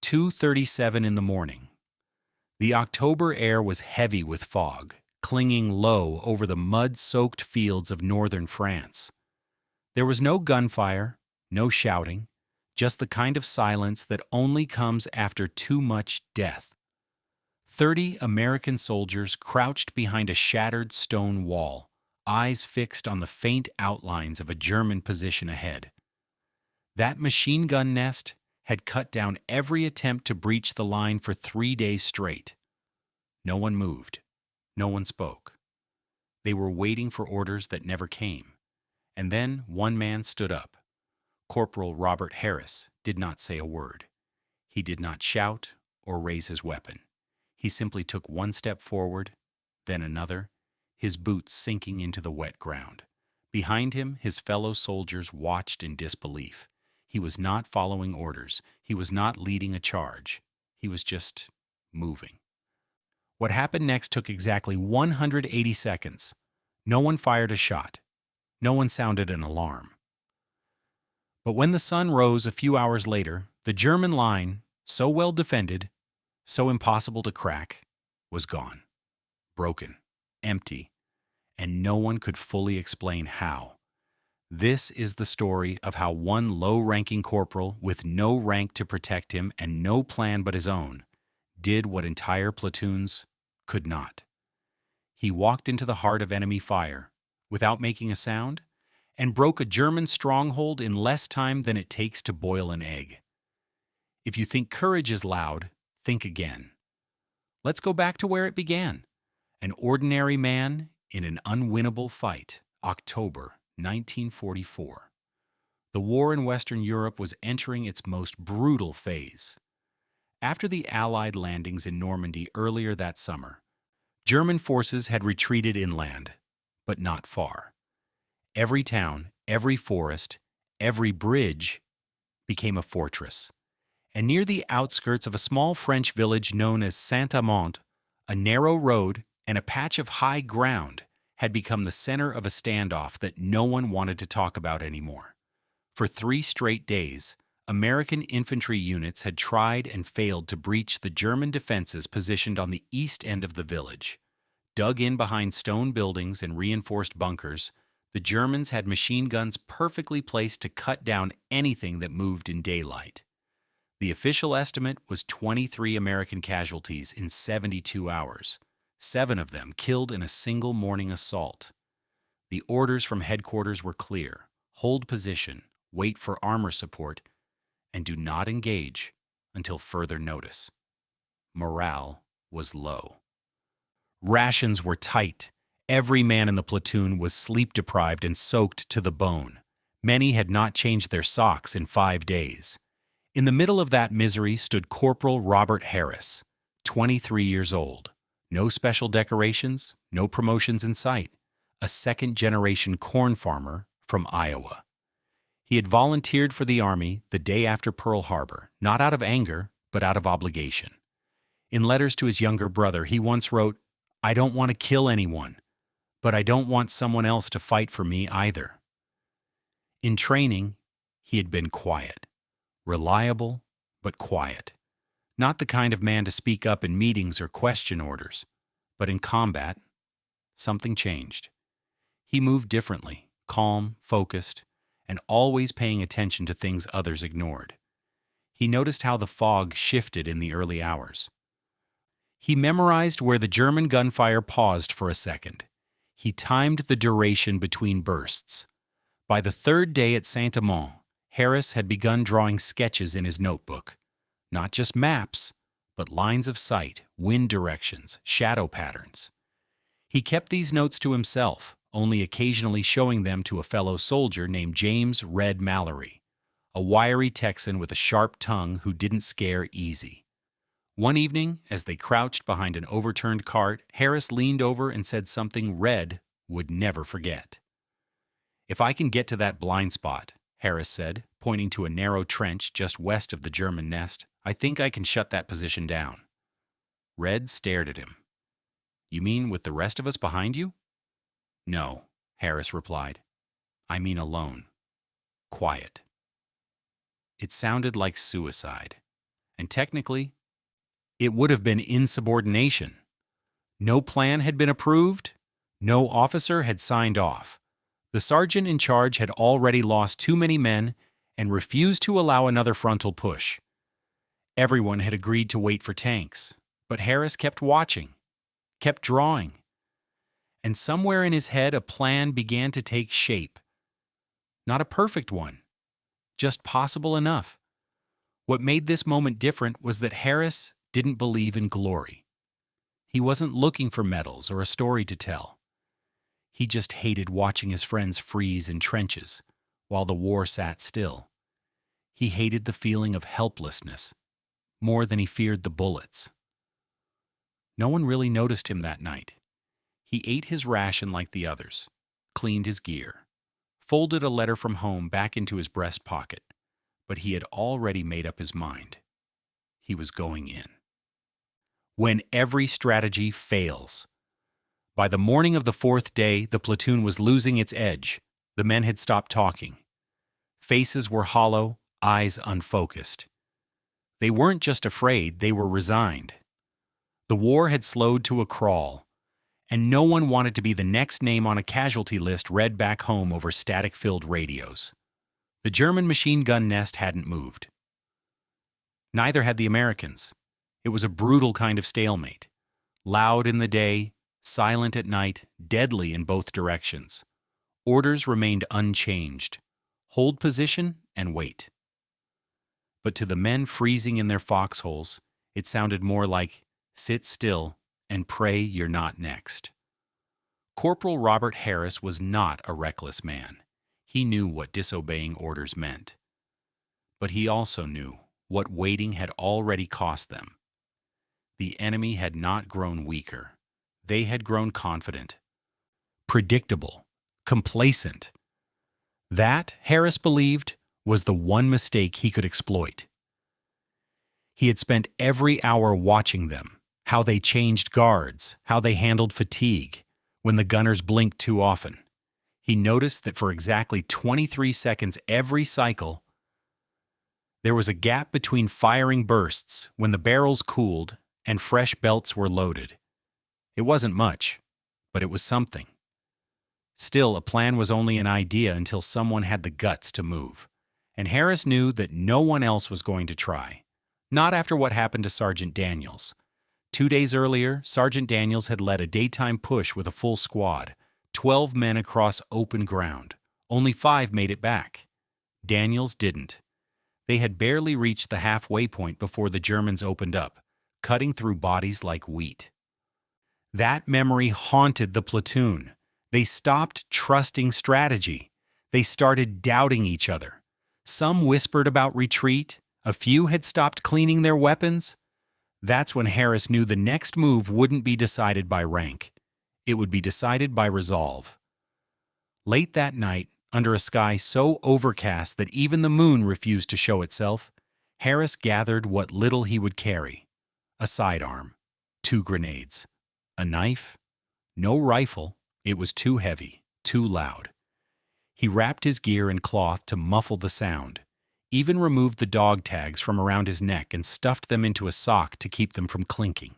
2:37 in the morning. The October air was heavy with fog, clinging low over the mud-soaked fields of northern France. There was no gunfire, no shouting, just the kind of silence that only comes after too much death. 30 American soldiers crouched behind a shattered stone wall, eyes fixed on the faint outlines of a German position ahead. That machine gun nest had cut down every attempt to breach the line for 3 days straight. No one moved. No one spoke. They were waiting for orders that never came. And then one man stood up. Corporal Robert Harris did not say a word. He did not shout or raise his weapon. He simply took one step forward, then another, his boots sinking into the wet ground. Behind him, his fellow soldiers watched in disbelief. He was not following orders. He was not leading a charge. He was just moving. What happened next took exactly 180 seconds. No one fired a shot. No one sounded an alarm. But when the sun rose a few hours later, the German line, so well defended, so impossible to crack, was gone. Broken, empty, and no one could fully explain how. This is the story of how one low-ranking corporal with no rank to protect him and no plan but his own did what entire platoons could not. He walked into the heart of enemy fire without making a sound and broke a German stronghold in less time than it takes to boil an egg. If you think courage is loud, think again. Let's go back to where it began. An ordinary man in an unwinnable fight, October 1944. The war in Western Europe was entering its most brutal phase. After the Allied landings in Normandy earlier that summer, German forces had retreated inland, but not far. Every town, every forest, every bridge became a fortress. And near the outskirts of a small French village known as Saint-Amand, a narrow road and a patch of high ground had become the center of a standoff that no one wanted to talk about anymore. For 3 straight days, American infantry units had tried and failed to breach the German defenses positioned on the east end of the village. Dug in behind stone buildings and reinforced bunkers, the Germans had machine guns perfectly placed to cut down anything that moved in daylight. The official estimate was 23 American casualties in 72 hours, 7 of them killed in a single morning assault. The orders from headquarters were clear: hold position, wait for armor support, and do not engage until further notice. Morale was low. Rations were tight. Every man in the platoon was sleep-deprived and soaked to the bone. Many had not changed their socks in 5 days. In the middle of that misery stood Corporal Robert Harris, 23 years old. No special decorations, no promotions in sight. A second-generation corn farmer from Iowa. He had volunteered for the Army the day after Pearl Harbor, not out of anger, but out of obligation. In letters to his younger brother, he once wrote, "I don't want to kill anyone, but I don't want someone else to fight for me either." In training, he had been quiet. Reliable, but quiet. Not the kind of man to speak up in meetings or question orders. But in combat, something changed. He moved differently, calm, focused, and always paying attention to things others ignored. He noticed how the fog shifted in the early hours. He memorized where the German gunfire paused for a second. He timed the duration between bursts. By the 3rd day at Saint-Amand, Harris had begun drawing sketches in his notebook. Not just maps, but lines of sight, wind directions, shadow patterns. He kept these notes to himself, only occasionally showing them to a fellow soldier named James "Red" Mallory, a wiry Texan with a sharp tongue who didn't scare easy. One evening, as they crouched behind an overturned cart, Harris leaned over and said something Red would never forget. "If I can get to that blind spot," Harris said, pointing to a narrow trench just west of the German nest, "I think I can shut that position down." Red stared at him. "You mean with the rest of us behind you?" "No," Harris replied. "I mean alone. Quiet." It sounded like suicide. And technically, it would have been insubordination. No plan had been approved. No officer had signed off. The sergeant in charge had already lost too many men and refused to allow another frontal push. Everyone had agreed to wait for tanks, but Harris kept watching, kept drawing. And somewhere in his head, a plan began to take shape. Not a perfect one, just possible enough. What made this moment different was that Harris didn't believe in glory. He wasn't looking for medals or a story to tell. He just hated watching his friends freeze in trenches while the war sat still. He hated the feeling of helplessness more than he feared the bullets. No one really noticed him that night. He ate his ration like the others, cleaned his gear, folded a letter from home back into his breast pocket, but he had already made up his mind. He was going in. When every strategy fails. By the morning of the fourth day, the platoon was losing its edge. The men had stopped talking. Faces were hollow, eyes unfocused. They weren't just afraid, they were resigned. The war had slowed to a crawl, and no one wanted to be the next name on a casualty list read back home over static-filled radios. The German machine gun nest hadn't moved. Neither had the Americans. It was a brutal kind of stalemate. Loud in the day, silent at night, deadly in both directions. Orders remained unchanged. Hold position and wait. But to the men freezing in their foxholes, it sounded more like, sit still and pray you're not next. Corporal Robert Harris was not a reckless man. He knew what disobeying orders meant. But he also knew what waiting had already cost them. The enemy had not grown weaker. They had grown confident, predictable, complacent. That, Harris believed, was the one mistake he could exploit. He had spent every hour watching them, how they changed guards, how they handled fatigue, when the gunners blinked too often. He noticed that for exactly 23 seconds every cycle, there was a gap between firing bursts when the barrels cooled and fresh belts were loaded. It wasn't much, but it was something. Still, a plan was only an idea until someone had the guts to move. And Harris knew that no one else was going to try. Not after what happened to Sergeant Daniels. 2 days earlier, Sergeant Daniels had led a daytime push with a full squad, 12 men across open ground. Only 5 made it back. Daniels didn't. They had barely reached the halfway point before the Germans opened up, cutting through bodies like wheat. That memory haunted the platoon. They stopped trusting strategy. They started doubting each other. Some whispered about retreat. A few had stopped cleaning their weapons. That's when Harris knew the next move wouldn't be decided by rank. It would be decided by resolve. Late that night, under a sky so overcast that even the moon refused to show itself, Harris gathered what little he would carry. A sidearm, 2 grenades, a knife, no rifle. It was too heavy, too loud. He wrapped his gear in cloth to muffle the sound, even removed the dog tags from around his neck and stuffed them into a sock to keep them from clinking.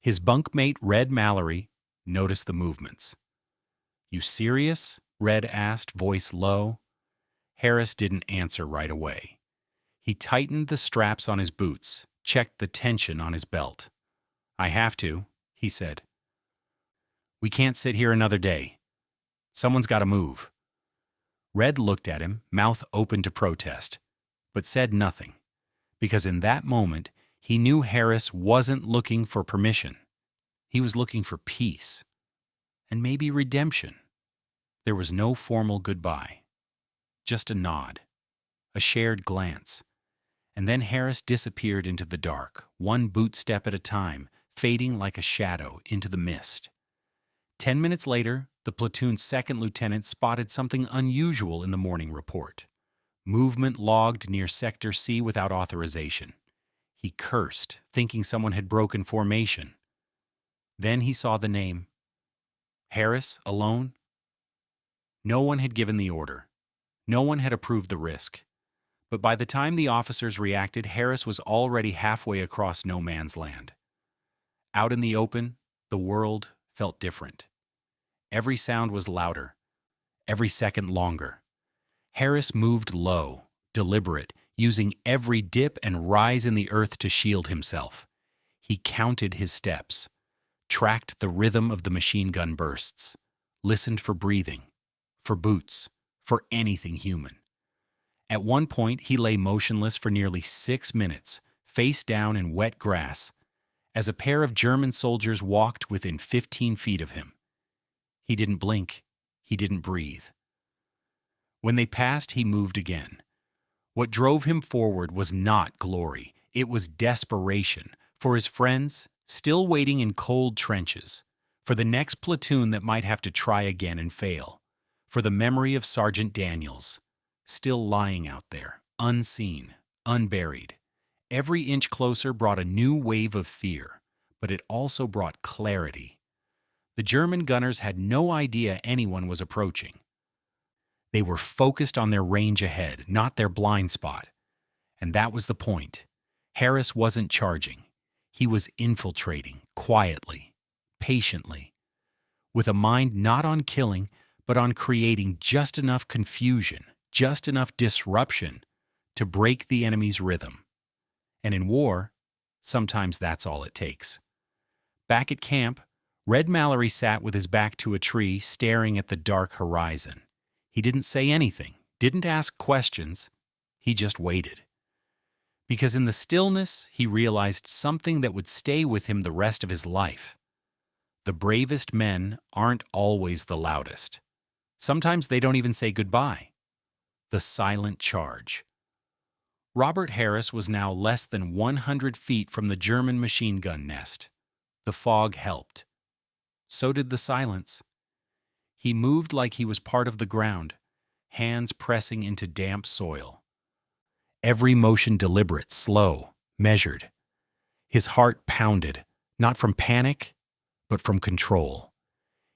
His bunkmate, Red Mallory, noticed the movements. "You serious?" Red asked, voice low. Harris didn't answer right away. He tightened the straps on his boots, checked the tension on his belt. "I have to," he said. "We can't sit here another day. Someone's got to move." Red looked at him, mouth open to protest, but said nothing, because in that moment he knew Harris wasn't looking for permission. He was looking for peace, and maybe redemption. There was no formal goodbye, just a nod, a shared glance, and then Harris disappeared into the dark, one boot step at a time, fading like a shadow into the mist. 10 minutes later, the platoon's second lieutenant spotted something unusual in the morning report. Movement logged near Sector C without authorization. He cursed, thinking someone had broken formation. Then he saw the name. Harris, alone? No one had given the order. No one had approved the risk. But by the time the officers reacted, Harris was already halfway across no man's land. Out in the open, the world felt different. Every sound was louder, every second longer. Harris moved low, deliberate, using every dip and rise in the earth to shield himself. He counted his steps, tracked the rhythm of the machine gun bursts, listened for breathing, for boots, for anything human. At one point, he lay motionless for nearly 6 minutes, face down in wet grass, as a pair of German soldiers walked within 15 feet of him. He didn't blink. He didn't breathe. When they passed, he moved again. What drove him forward was not glory. It was desperation for his friends, still waiting in cold trenches, for the next platoon that might have to try again and fail, for the memory of Sergeant Daniels, still lying out there, unseen, unburied. Every inch closer brought a new wave of fear, but it also brought clarity. The German gunners had no idea anyone was approaching. They were focused on their range ahead, not their blind spot. And that was the point. Harris wasn't charging. He was infiltrating, quietly, patiently, with a mind not on killing, but on creating just enough confusion, just enough disruption to break the enemy's rhythm. And in war, sometimes that's all it takes. Back at camp, Red Mallory sat with his back to a tree, staring at the dark horizon. He didn't say anything, didn't ask questions. He just waited. Because in the stillness, he realized something that would stay with him the rest of his life. The bravest men aren't always the loudest. Sometimes they don't even say goodbye. The silent charge. Robert Harris was now less than 100 feet from the German machine gun nest. The fog helped. So did the silence. He moved like he was part of the ground, hands pressing into damp soil. Every motion deliberate, slow, measured. His heart pounded, not from panic, but from control.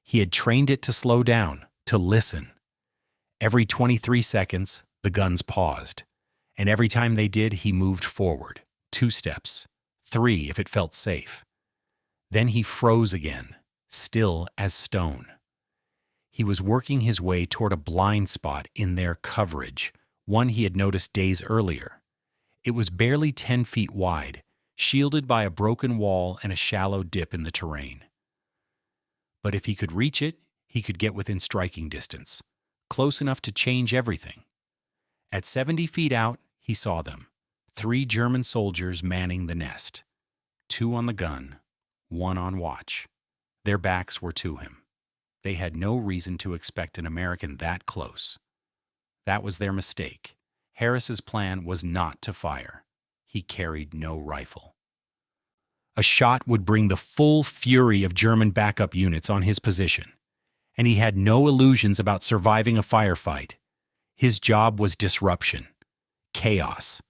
He had trained it to slow down, to listen. Every 23 seconds, the guns paused, and every time they did, he moved forward, 2 steps, 3 if it felt safe. Then he froze again, still as stone. He was working his way toward a blind spot in their coverage, one he had noticed days earlier. It was barely 10 feet wide, shielded by a broken wall and a shallow dip in the terrain. But if he could reach it, he could get within striking distance, close enough to change everything. At 70 feet out, he saw them, 3 German soldiers manning the nest, 2 on the gun, 1 on watch. Their backs were to him. They had no reason to expect an American that close. That was their mistake. Harris's plan was not to fire. He carried no rifle. A shot would bring the full fury of German backup units on his position, and he had no illusions about surviving a firefight. His job was disruption, chaos.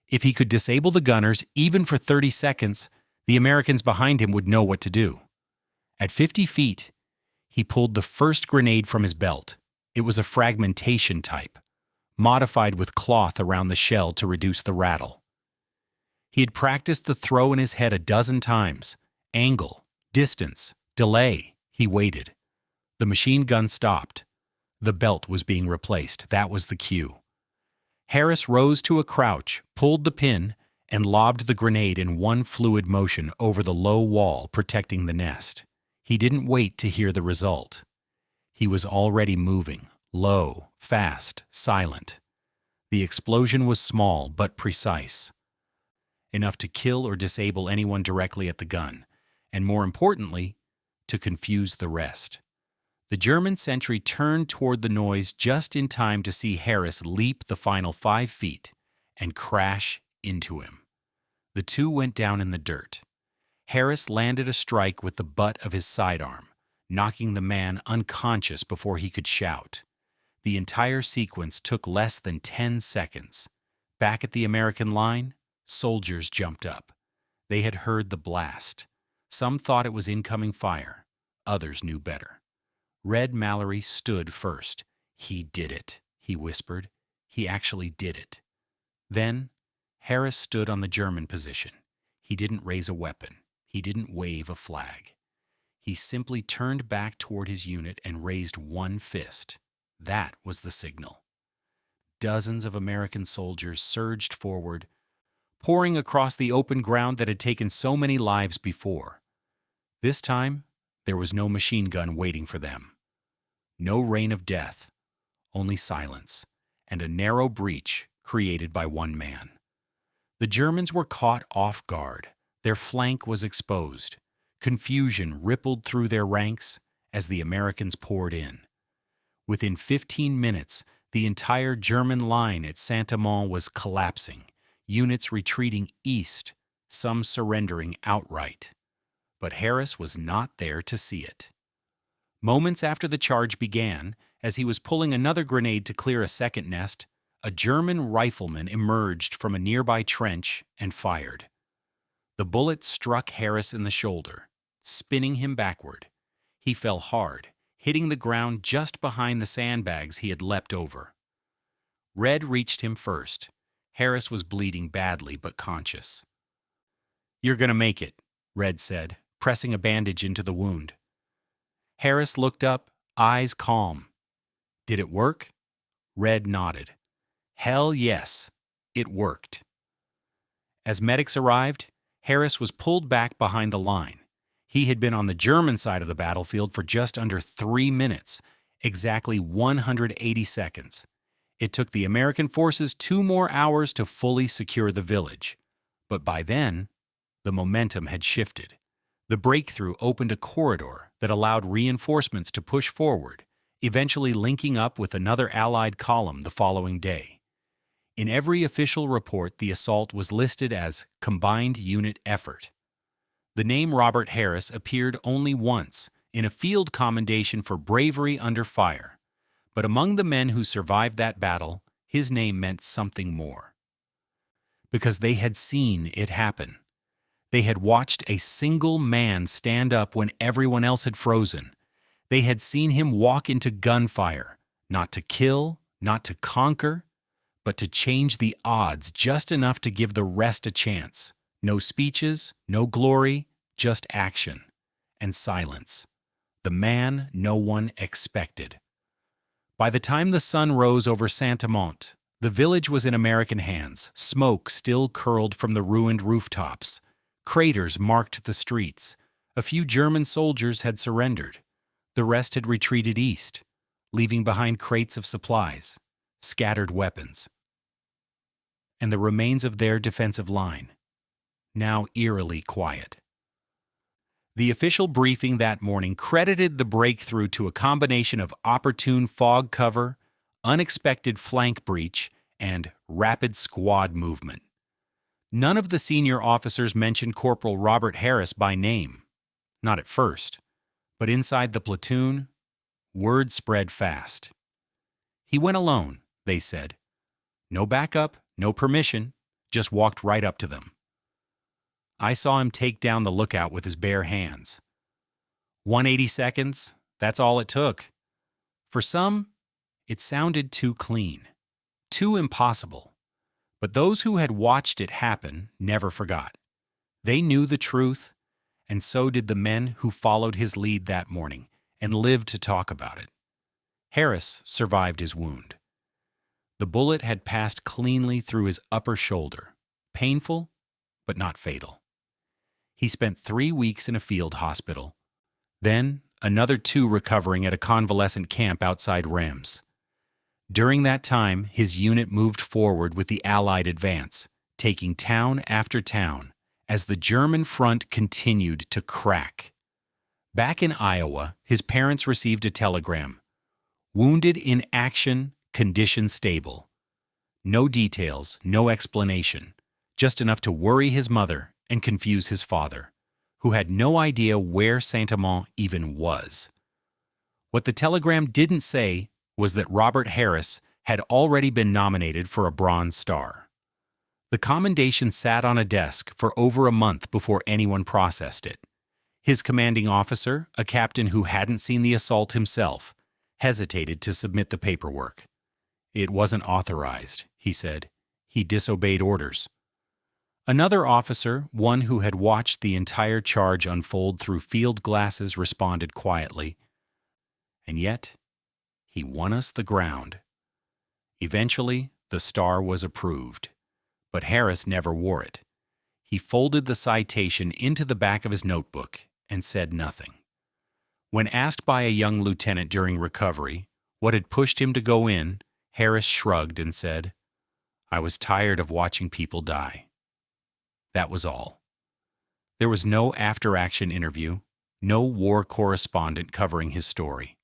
If he could disable the gunners, even for 30 seconds, the Americans behind him would know what to do. At 50 feet, he pulled the first grenade from his belt. It was a fragmentation type, modified with cloth around the shell to reduce the rattle. He had practiced the throw in his head a dozen times. Angle, distance, delay. He waited. The machine gun stopped. The belt was being replaced. That was the cue. Harris rose to a crouch, pulled the pin, and lobbed the grenade in one fluid motion over the low wall protecting the nest. He didn't wait to hear the result. He was already moving, low, fast, silent. The explosion was small but precise, enough to kill or disable anyone directly at the gun, and more importantly, to confuse the rest. The German sentry turned toward the noise just in time to see Harris leap the final 5 feet and crash into him. The 2 went down in the dirt. Harris landed a strike with the butt of his sidearm, knocking the man unconscious before he could shout. The entire sequence took less than 10 seconds. Back at the American line, soldiers jumped up. They had heard the blast. Some thought it was incoming fire. Others knew better. Red Mallory stood first. "He did it," he whispered. "He actually did it." Then, Harris stood on the German position. He didn't raise a weapon. He didn't wave a flag. He simply turned back toward his unit and raised one fist. That was the signal. Dozens of American soldiers surged forward, pouring across the open ground that had taken so many lives before. This time, there was no machine gun waiting for them. No rain of death, only silence, and a narrow breach created by one man. The Germans were caught off guard. Their flank was exposed. Confusion rippled through their ranks as the Americans poured in. Within 15 minutes, the entire German line at Saint-Amand was collapsing, units retreating east, some surrendering outright. But Harris was not there to see it. Moments after the charge began, as he was pulling another grenade to clear a second nest, a German rifleman emerged from a nearby trench and fired. The bullet struck Harris in the shoulder, spinning him backward. He fell hard, hitting the ground just behind the sandbags he had leapt over. Red reached him first. Harris was bleeding badly but conscious. "You're gonna make it," Red said, pressing a bandage into the wound. Harris looked up, eyes calm. "Did it work?" Red nodded. "Hell yes, it worked." As medics arrived, Harris was pulled back behind the line. He had been on the German side of the battlefield for just under 3 minutes, exactly 180 seconds. It took the American forces 2 more hours to fully secure the village. But by then, the momentum had shifted. The breakthrough opened a corridor that allowed reinforcements to push forward, eventually linking up with another Allied column the following day. In every official report, the assault was listed as Combined Unit Effort. The name Robert Harris appeared only once, in a field commendation for bravery under fire. But among the men who survived that battle, his name meant something more. Because they had seen it happen. They had watched a single man stand up when everyone else had frozen. They had seen him walk into gunfire, not to kill, not to conquer, but to change the odds just enough to give the rest a chance. No speeches, no glory, just action and silence. The man no one expected. By the time the sun rose over Saint-Amand, the village was in American hands. Smoke still curled from the ruined rooftops. Craters marked the streets. A few German soldiers had surrendered. The rest had retreated east, leaving behind crates of supplies, scattered weapons, and the remains of their defensive line, now eerily quiet. The official briefing that morning credited the breakthrough to a combination of opportune fog cover, unexpected flank breach, and rapid squad movement. None of the senior officers mentioned Corporal Robert Harris by name. Not at first. But inside the platoon, word spread fast. He went alone, they said. No backup, no permission, just walked right up to them. I saw him take down the lookout with his bare hands. 180 seconds, that's all it took. For some, it sounded too clean, too impossible. But those who had watched it happen never forgot. They knew the truth, and so did the men who followed his lead that morning and lived to talk about it. Harris survived his wound. The bullet had passed cleanly through his upper shoulder, painful, but not fatal. He spent 3 weeks in a field hospital, then another 2 recovering at a convalescent camp outside Reims. During that time, his unit moved forward with the Allied advance, taking town after town, as the German front continued to crack. Back in Iowa, his parents received a telegram. Wounded in action, condition stable. No details, no explanation, just enough to worry his mother and confuse his father, who had no idea where Saint-Amand even was. What the telegram didn't say was that Robert Harris had already been nominated for a Bronze Star. The commendation sat on a desk for over a month before anyone processed it. His commanding officer, a captain who hadn't seen the assault himself, hesitated to submit the paperwork. "It wasn't authorized," he said. he disobeyed orders. Another officer, one who had watched the entire charge unfold through field glasses, responded quietly, "And yet, he won us the ground." Eventually, the star was approved, but Harris never wore it. He folded the citation into the back of his notebook and said nothing. When asked by a young lieutenant during recovery what had pushed him to go in, Harris shrugged and said, "I was tired of watching people die." That was all. There was no after-action interview, no war correspondent covering his story.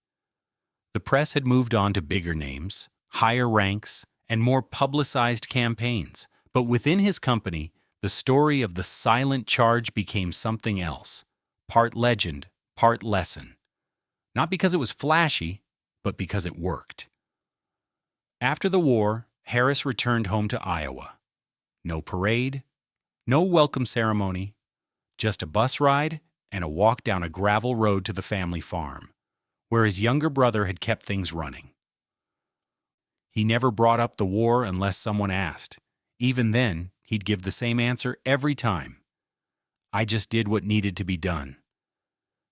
The press had moved on to bigger names, higher ranks, and more publicized campaigns, but within his company, the story of the silent charge became something else, part legend, part lesson. Not because it was flashy, but because it worked. After the war, Harris returned home to Iowa. No parade, no welcome ceremony, just a bus ride and a walk down a gravel road to the family farm, where his younger brother had kept things running. He never brought up the war unless someone asked. Even then, he'd give the same answer every time. "I just did what needed to be done."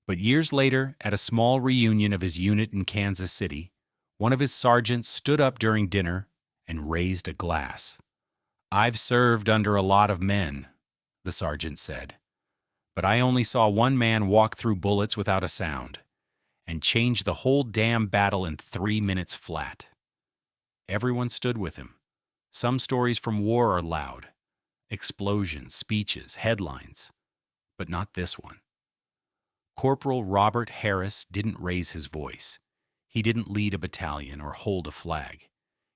But years later, at a small reunion of his unit in Kansas City, one of his sergeants stood up during dinner and raised a glass. "I've served under a lot of men," the sergeant said, "but I only saw one man walk through bullets without a sound and change the whole damn battle in 3 minutes flat." Everyone stood with him. Some stories from war are loud. Explosions, speeches, headlines. But not this one. Corporal Robert Harris didn't raise his voice. He didn't lead a battalion or hold a flag.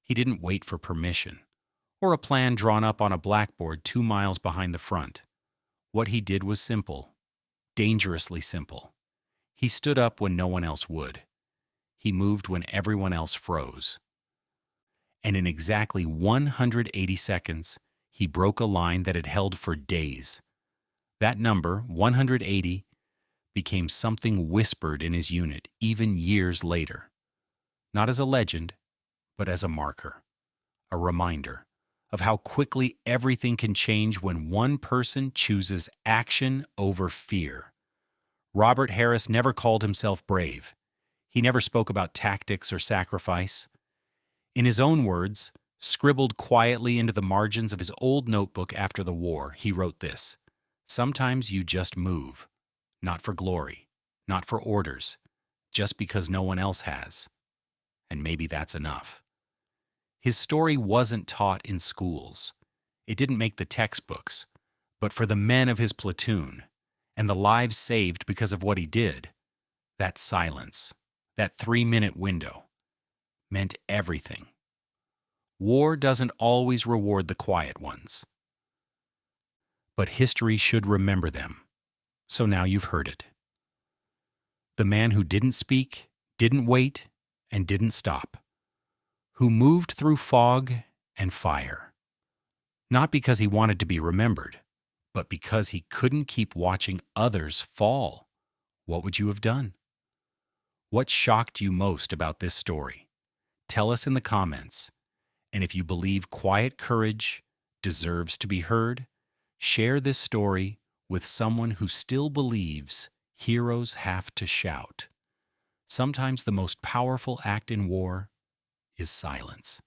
He didn't wait for permission or a plan drawn up on a blackboard 2 miles behind the front. What he did was simple, dangerously simple. He stood up when no one else would. He moved when everyone else froze. And in exactly 180 seconds, he broke a line that had held for days. That number, 180, became something whispered in his unit even years later. Not as a legend, but as a marker, a reminder of how quickly everything can change when one person chooses action over fear. Robert Harris never called himself brave. He never spoke about tactics or sacrifice. In his own words, scribbled quietly into the margins of his old notebook after the war, he wrote this: "Sometimes you just move, not for glory, not for orders, just because no one else has. And maybe that's enough." His story wasn't taught in schools. It didn't make the textbooks, but for the men of his platoon and the lives saved because of what he did, that silence, that 3-minute window, meant everything. War doesn't always reward the quiet ones, but history should remember them. So now you've heard it. The man who didn't speak, didn't wait, and didn't stop. Who moved through fog and fire. Not because he wanted to be remembered, but because he couldn't keep watching others fall. What would you have done? What shocked you most about this story? Tell us in the comments. And if you believe quiet courage deserves to be heard, share this story with someone who still believes heroes have to shout. Sometimes the most powerful act in war is silence.